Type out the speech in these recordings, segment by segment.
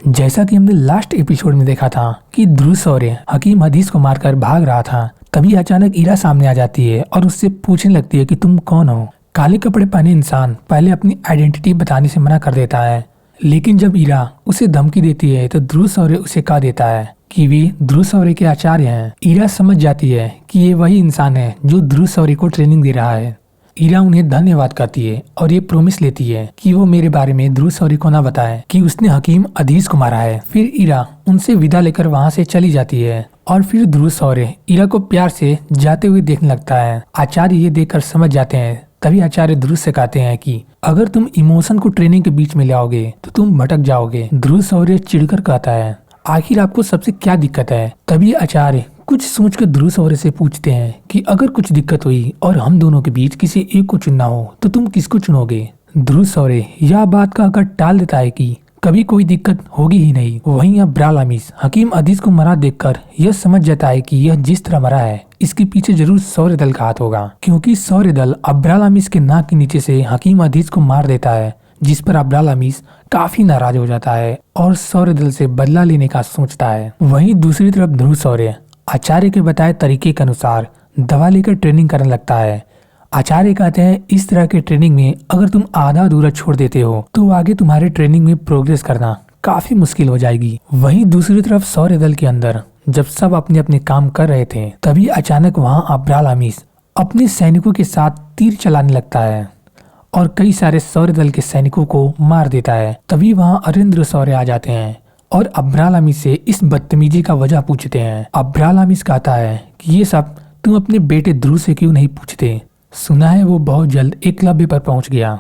जैसा कि हमने लास्ट एपिसोड में देखा था कि ध्रुव शौर्य हकीम हदीस को मारकर भाग रहा था, तभी अचानक इरा सामने आ जाती है और उससे पूछने लगती है कि तुम कौन हो। काले कपड़े पहने इंसान पहले अपनी आइडेंटिटी बताने से मना कर देता है, लेकिन जब इरा उसे धमकी देती है तो ध्रुव शौर्य उसे कह देता है कि वे ध्रुव शौर्य के आचार्य हैं। इरा समझ जाती है कि ये वही इंसान है जो ध्रुव शौर्य को ट्रेनिंग दे रहा है। इरा उन्हें धन्यवाद करती है और ये प्रॉमिस लेती है कि वो मेरे बारे में ध्रुव शौर्य को न बताए कि उसने हकीम अदीस को मारा है। फिर इरा उनसे विदा लेकर वहाँ से चली जाती है और फिर ध्रुव शौर्य इरा को प्यार से जाते हुए देखने लगता है। आचार्य ये देखकर समझ जाते हैं। तभी आचार्य ध्रुव से कहते हैं कि अगर तुम इमोशन को ट्रेनिंग के बीच में ले आओगे तो तुम भटक जाओगे। ध्रुव शौर्य चिढ़कर कहता है, आखिर आपको सबसे क्या दिक्कत है। तभी आचार्य कुछ सोचकर ध्रुव शौर्य से पूछते हैं कि अगर कुछ दिक्कत हुई और हम दोनों के बीच किसी एक को चुनना हो तो तुम किसको चुनोगे। ध्रुव शौर्य यह बात कहकर टाल देता है कि कभी कोई दिक्कत होगी ही नहीं। वहीं अब्राल अमीस हकीम अदीस को मरा देखकर यह समझ जाता है कि यह जिस तरह मरा है इसके पीछे जरूर शौर्य दल का हाथ होगा, क्योंकि शौर्य दल अब्राल अमीस के नाक के नीचे से हकीम अदीस को मार देता है, जिस पर अब्राल अमीस काफी नाराज हो जाता है और शौर्य दल से बदला लेने का सोचता है। वहीं दूसरी तरफ ध्रुव शौर्य आचार्य के बताए तरीके के अनुसार दवा लेकर ट्रेनिंग करने लगता है। आचार्य कहते हैं इस तरह के ट्रेनिंग में अगर तुम आधा अधूरा छोड़ देते हो तो आगे तुम्हारे ट्रेनिंग में प्रोग्रेस करना काफी मुश्किल हो जाएगी। वहीं दूसरी तरफ शौर्य दल के अंदर जब सब अपने अपने काम कर रहे थे, तभी अचानक वहाँ अब्राल अमीस अपने सैनिकों के साथ तीर चलाने लगता है और कई सारे शौर्य दल के सैनिकों को मार देता है। तभी वहाँ अरिंद्र शौर्य आ जाते हैं और अब्राल अमीस से इस बदतमीजी का वजह पूछते हैं। अब्राल अमीस कहता है कि ये सब तुम अपने बेटे ध्रुव से क्यों नहीं पूछते। सुना है वो बहुत जल्द एकलव्य पर पहुंच गया,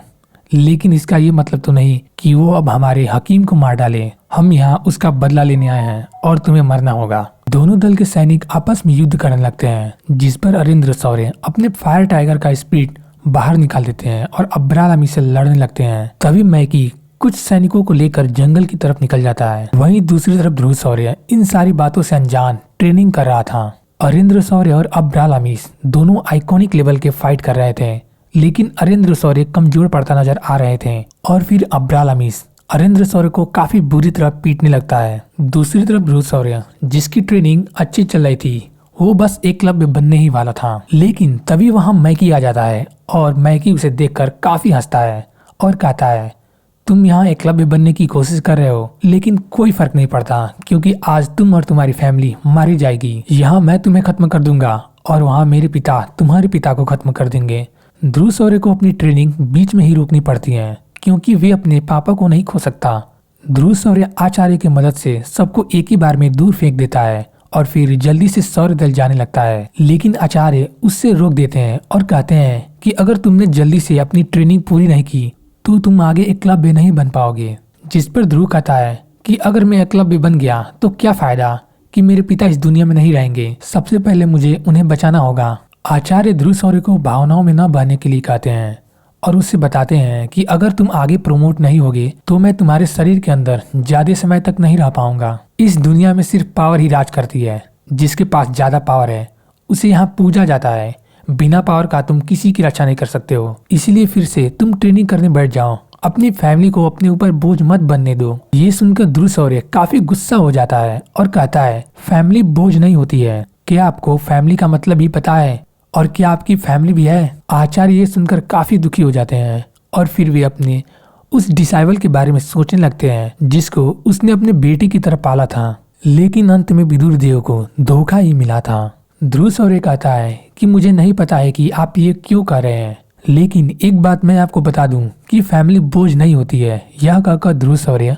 लेकिन इसका ये मतलब तो नहीं कि वो अब हमारे हकीम को मार डाले। हम यहाँ उसका बदला लेने आए हैं और तुम्हें मरना होगा। दोनों दल के सैनिक आपस में युद्ध करने लगते हैं, जिस पर अरिंद्र शौर्य अपने फायर टाइगर का स्पीड बाहर निकाल देते हैं और अब्राल अमीस से लड़ने लगते हैं। तभी मैकी कुछ सैनिकों को लेकर जंगल की तरफ निकल जाता है। वहीं दूसरी तरफ ध्रुव शौर्य इन सारी बातों से अनजान ट्रेनिंग कर रहा था। अरिंद्र शौर्य और अब्राल अमीस दोनों आइकॉनिक लेवल के फाइट कर रहे थे, लेकिन अरिंद्र शौर्य कमजोर पड़ता नजर आ रहे थे और फिर अब्राल अमीस अरिंद्र शौर्य को काफी बुरी तरह पीटने लगता है। दूसरी तरफ ध्रुव शौर्य जिसकी ट्रेनिंग अच्छी चल रही थी, वो बस एकलव्य बनने ही वाला था, लेकिन तभी वहाँ मैकी आ जाता है और मैकी उसे देखकर काफी हंसता है और कहता है तुम यहाँ एकलव्य बनने की कोशिश कर रहे हो, लेकिन कोई फर्क नहीं पड़ता क्योंकि आज तुम और तुम्हारी फैमिली मारी जाएगी। यहाँ मैं तुम्हें खत्म कर दूंगा और वहाँ मेरे पिता तुम्हारे पिता को खत्म कर देंगे। ध्रुव शौर्य को अपनी ट्रेनिंग बीच में ही रोकनी पड़ती है क्योंकि वे अपने पापा को नहीं खो सकता। ध्रुव शौर्य आचार्य की मदद से सबको एक ही बार में दूर फेंक देता है और फिर जल्दी से शौर्य दल जाने लगता है, लेकिन आचार्य उससे रोक देते हैं और कहते हैं कि अगर तुमने जल्दी से अपनी ट्रेनिंग पूरी नहीं की तो तुम आगे एकलव्य नहीं बन पाओगे। जिस पर ध्रुव कहता है कि अगर मैं एकलव्य बन गया तो क्या फायदा कि मेरे पिता इस दुनिया में नहीं रहेंगे, सबसे पहले मुझे उन्हें बचाना होगा। आचार्य ध्रुव शौर्य को भावनाओं में न बहने के लिए कहते हैं और उससे बताते हैं कि अगर तुम आगे प्रमोट नहीं होगे तो मैं तुम्हारे शरीर के अंदर ज्यादा समय तक नहीं रह पाऊंगा। इस दुनिया में सिर्फ पावर ही राज करती है, जिसके पास ज्यादा पावर है उसे यहाँ पूजा जाता है। बिना पावर का तुम किसी की रक्षा नहीं कर सकते हो, इसलिए फिर से तुम ट्रेनिंग करने बैठ जाओ। अपनी फैमिली को अपने ऊपर बोझ मत बनने दो। ये सुनकर ध्रुव शौर्य काफी गुस्सा हो जाता है और कहता है फैमिली बोझ नहीं होती है। क्या आपको फैमिली का मतलब ही पता है और क्या आपकी फैमिली भी है। आचार्य ये सुनकर काफी दुखी हो जाते हैं और फिर वे अपने उस डिसाइबल के बारे में सोचने लगते हैं जिसको उसने अपने बेटे की तरह पाला था, लेकिन अंत में विदुर देव को धोखा ही मिला था। ध्रुव शौर्य कहता है कि मुझे नहीं पता है कि आप ये क्यों कर रहे हैं, लेकिन एक बात मैं आपको बता दूं कि फैमिली बोझ नहीं होती है। यह कहकर ध्रुव शौर्य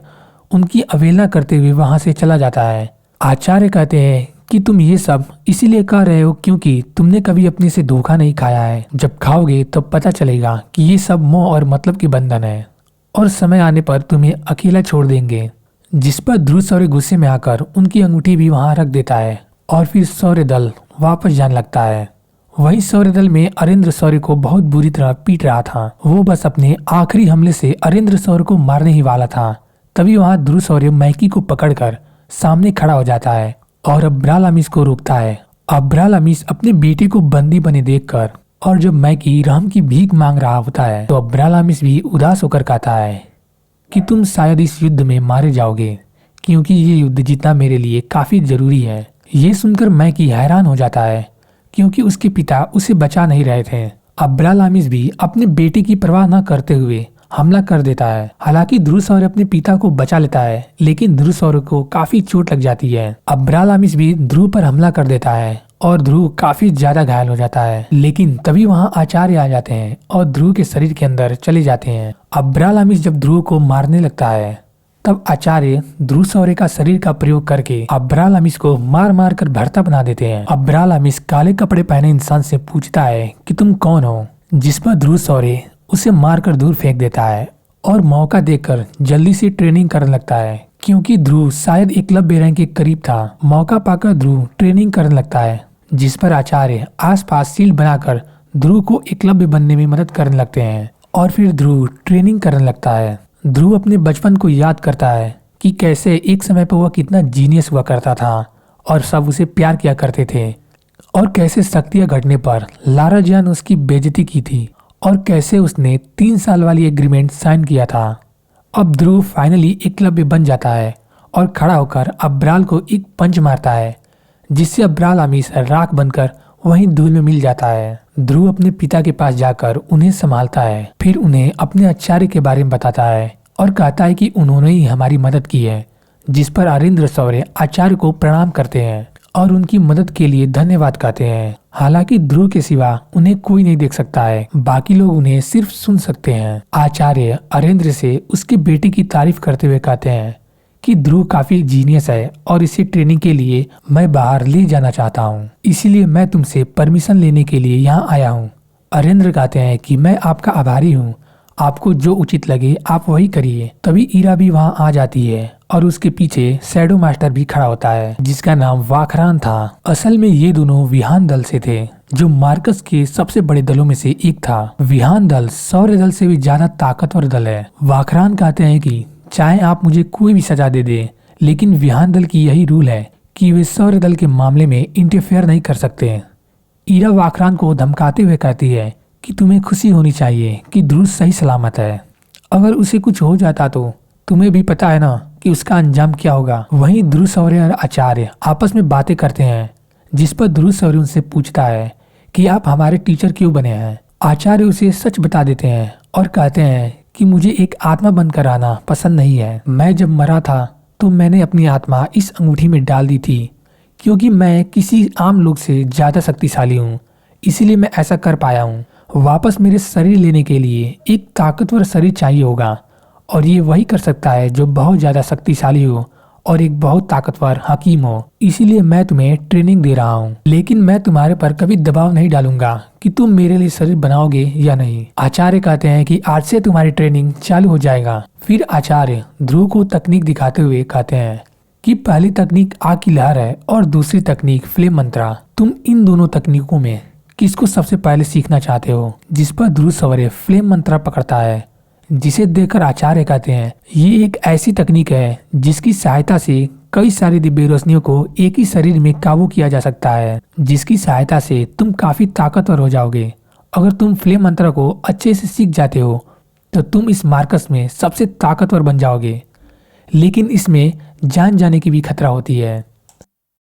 उनकी अवहेलना करते हुए वहां से चला जाता है। आचार्य कहते हैं कि तुम ये सब इसीलिए कह रहे हो क्योंकि तुमने कभी अपने से धोखा नहीं खाया है। जब खाओगे तो पता चलेगा कि ये सब मोह और मतलब की बंधन है और समय आने पर तुम्हें अकेला छोड़ देंगे। जिस पर ध्रुव शौर्य गुस्से में आकर उनकी अंगूठी भी वहां रख देता है और फिर शौर्य दल वापस जाने लगता है। वही शौर्य दल में अरिंद्र शौर्य को बहुत बुरी तरह पीट रहा था। वो बस अपने आखिरी हमले से अरिंद्र शौर्य को मारने ही वाला था। तभी वहाँ ध्रुव शौर्य मैकी को पकड़कर सामने खड़ा हो जाता है और अब्राल अमीस को रोकता है। अब्राल अमीस अपने बेटे को बंदी बने देखकर और जब मैकी राम की भीख मांग रहा होता है तो अब्राल अमीस भी उदास होकर कहता है कि तुम शायद इस युद्ध में मारे जाओगे क्योंकि ये युद्ध जीतना मेरे लिए काफी जरूरी है। ये सुनकर मैकी हैरान हो जाता है क्योंकि उसके पिता उसे बचा नहीं रहे थे। अब्रालामिस भी अपने बेटे की परवाह न करते हुए हमला कर देता है। हालांकि ध्रुवसौर्य अपने पिता को बचा लेता है, लेकिन ध्रुवसौर्य को काफी चोट लग जाती है। अब्रालामिस भी ध्रुव पर हमला कर देता है और ध्रुव काफी ज्यादा घायल हो जाता है। लेकिन तभी वहां आचार्य आ जाते हैं और ध्रुव के शरीर के अंदर चले जाते हैं। अब्रालामिस जब ध्रुव को मारने लगता है तब आचार्य ध्रुवसौर्य का शरीर का प्रयोग करके अब्रालामिस को मार मार कर भरता बना देते हैं। अब्रालामिस काले कपड़े पहने इंसान से पूछता है कि तुम कौन हो, जिस पर ध्रुवसौर्य उसे मारकर दूर फेंक देता है और मौका देखकर जल्दी से ट्रेनिंग करने लगता है क्योंकि ध्रुव शायद एकलव्य रैंक के करीब था। मौका पाकर ध्रुव ट्रेनिंग करने लगता है, जिस पर आचार्य आसपास शील्ड बनाकर ध्रुव को एकलव्य बनने में मदद करने लगते हैं और फिर ध्रुव ट्रेनिंग करने लगता है। ध्रुव अपने बचपन को याद करता है कि कैसे एक समय पर वह कितना जीनियस हुआ करता था और सब उसे प्यार किया करते थे, और कैसे शक्तियां घटने पर लारा जान उसकी बेइज्जती की थी और कैसे उसने 3 साल वाली एग्रीमेंट साइन किया था। अब ध्रुव फाइनली एकलव्य बन जाता है और खड़ा होकर अब्राल को एक पंच मारता है, जिससे अब्रालामिस राख बनकर वहीं धूल में मिल जाता है। ध्रुव अपने पिता के पास जाकर उन्हें संभालता है, फिर उन्हें अपने आचार्य के बारे में बताता है और कहता है कि उन्होंने ही हमारी मदद की है, जिस पर अरिंद्र शौर्य आचार्य को प्रणाम करते हैं और उनकी मदद के लिए धन्यवाद कहते हैं। हालांकि ध्रुव के सिवा उन्हें कोई नहीं देख सकता है, बाकी लोग उन्हें सिर्फ सुन सकते हैं। आचार्य अरिंद्र से उसके बेटे की तारीफ करते हुए कहते हैं कि ध्रुव काफी जीनियस है और इसे ट्रेनिंग के लिए मैं बाहर ले जाना चाहता हूँ, इसीलिए मैं तुमसे परमिशन लेने के लिए यहाँ आया हूँ। अरिंद्र कहते हैं कि मैं आपका आभारी हूँ, आपको जो उचित लगे आप वही करिए। तभी इरा भी वहाँ आ जाती है और उसके पीछे शैडो मास्टर भी खड़ा होता है, जिसका नाम वाखरान था। असल में ये दोनों विहान दल से थे, जो मार्कस के सबसे बड़े दलों में से एक था। विहान दल सौर्य दल से भी ज्यादा ताकतवर दल है। वाखरान कहते हैं कि चाहे आप मुझे कोई भी सजा दे दे, लेकिन विहान दल की यही रूल है कि वे सौर्य दल के मामले में इंटरफेयर नहीं कर सकते। इरा वाखरान को धमकाते हुए कहती है कि तुम्हें खुशी होनी चाहिए कि ध्रुव सही सलामत है। अगर उसे कुछ हो जाता तो तुम्हें भी पता है ना कि उसका अंजाम क्या होगा। वहीं ध्रुवसौर्य और आचार्य आपस में बातें करते हैं, जिस पर ध्रुवसौर्य उनसे पूछता है कि आप हमारे टीचर क्यों बने हैं। आचार्य उसे सच बता देते हैं और कहते हैं कि मुझे एक आत्मा बनकर आना पसंद नहीं है। मैं जब मरा था तो मैंने अपनी आत्मा इस अंगूठी में डाल दी थी, क्योंकि मैं किसी आम लोग से ज्यादा शक्तिशाली हूँ, इसीलिए मैं ऐसा कर पाया हूँ। वापस मेरे शरीर लेने के लिए एक ताकतवर शरीर चाहिए होगा, और ये वही कर सकता है जो बहुत ज्यादा शक्तिशाली हो और एक बहुत ताकतवर हकीम हो। इसीलिए मैं तुम्हें ट्रेनिंग दे रहा हूँ, लेकिन मैं तुम्हारे पर कभी दबाव नहीं डालूंगा कि तुम मेरे लिए शरीर बनाओगे या नहीं। आचार्य कहते हैं कि आज से तुम्हारी ट्रेनिंग चालू हो जाएगा। फिर आचार्य ध्रुव को तकनीक दिखाते हुए कहते हैं कि पहली तकनीक आग की लहर है और दूसरी तकनीक फ्लेम मंत्रा। तुम इन दोनों तकनीकों में किसको सबसे पहले सीखना चाहते हो? जिस पर ध्रुवसौर्य फ्लेम मंत्रा पकड़ता है, जिसे देखकर आचार्य कहते हैं ये एक ऐसी तकनीक है जिसकी सहायता से कई सारी दिव्य रोशनियों को एक ही शरीर में काबू किया जा सकता है, जिसकी सहायता से तुम काफी ताकतवर हो जाओगे। अगर तुम फ्लेम मंत्र को अच्छे से सीख जाते हो तो तुम इस मार्कस में सबसे ताकतवर बन जाओगे, लेकिन इसमें जान जाने की भी खतरा होती है।